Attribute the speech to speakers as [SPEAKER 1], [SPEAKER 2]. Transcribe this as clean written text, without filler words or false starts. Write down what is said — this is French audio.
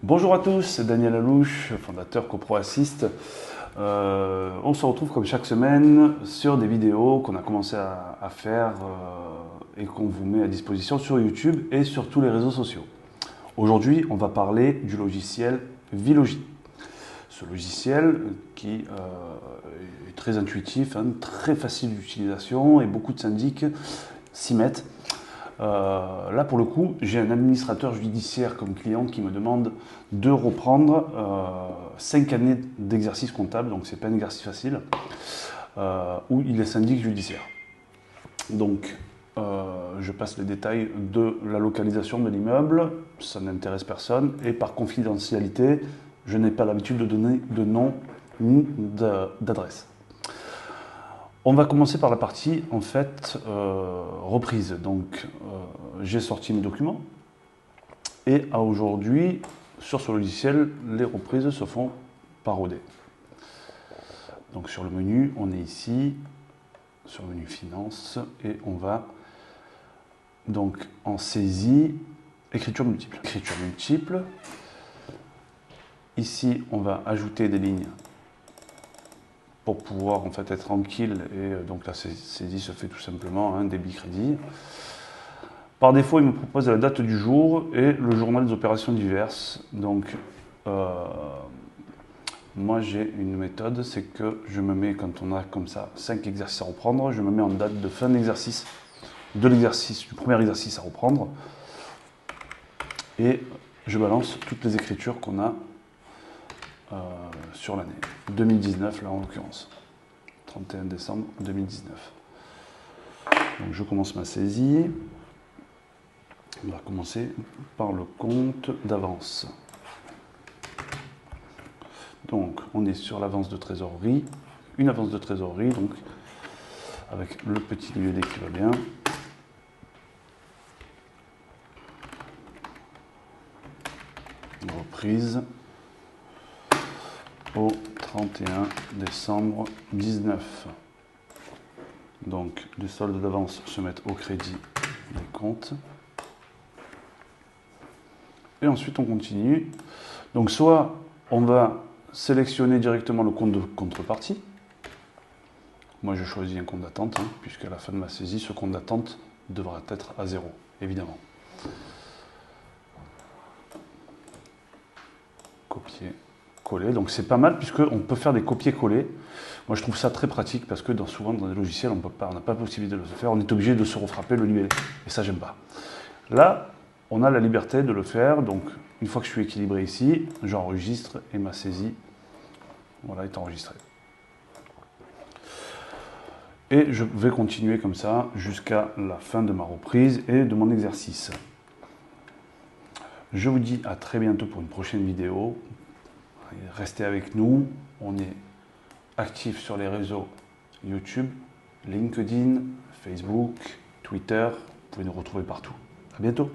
[SPEAKER 1] Bonjour à tous, c'est Daniel Alouche, fondateur CoProAssist. On se retrouve comme chaque semaine sur des vidéos qu'on a commencé à faire et qu'on vous met à disposition sur YouTube et sur tous les réseaux sociaux. Aujourd'hui, on va parler du logiciel Vilogy. Ce logiciel qui est très intuitif, très facile d'utilisation et beaucoup de syndics s'y mettent. Là, pour le coup, j'ai un administrateur judiciaire comme client qui me demande de reprendre 5 années d'exercice comptable, donc c'est pas un exercice facile, où il est syndic judiciaire. Donc, je passe les détails de la localisation de l'immeuble, ça n'intéresse personne, et par confidentialité, je n'ai pas l'habitude de donner de nom ni d'adresse. On va commencer par la partie en fait reprise. Donc j'ai sorti mes documents et à aujourd'hui sur ce logiciel les reprises se font par OD. Donc sur le menu on est ici sur le menu finance et on va donc en saisie écriture multiple. Écriture multiple. Ici on va ajouter des lignes pour pouvoir en fait être tranquille et donc la saisie se fait tout simplement, débit crédit. Par défaut, il me propose la date du jour et le journal des opérations diverses. Donc moi j'ai une méthode, c'est que je me mets, quand on a comme ça 5 exercices à reprendre, je me mets en date de fin d'exercice, du premier exercice à reprendre et je balance toutes les écritures qu'on a sur l'année 2019 là en l'occurrence 31 décembre 2019. Donc je commence ma saisie. On va commencer par le compte d'avance. Donc on est sur l'avance de trésorerie, une avance de trésorerie donc avec le petit UED qui va bien. Reprise au 31 décembre 19. Donc les soldes d'avance se mettent au crédit des comptes. Et ensuite on continue. Donc soit on va sélectionner directement le compte de contrepartie. Moi je choisis un compte d'attente, puisqu'à la fin de ma saisie, ce compte d'attente devra être à 0, évidemment. Copier. Coller. Donc c'est pas mal puisqu'on peut faire des copier-coller. Moi je trouve ça très pratique parce que souvent dans des logiciels on n'a pas la possibilité de le faire, on est obligé de se refrapper le libellé. Et ça j'aime pas. Là, on a la liberté de le faire, donc une fois que je suis équilibré ici, j'enregistre et ma saisie voilà, est enregistrée. Et je vais continuer comme ça jusqu'à la fin de ma reprise et de mon exercice. Je vous dis à très bientôt pour une prochaine vidéo. Restez avec nous, on est actif sur les réseaux YouTube, LinkedIn, Facebook, Twitter, vous pouvez nous retrouver partout. À bientôt.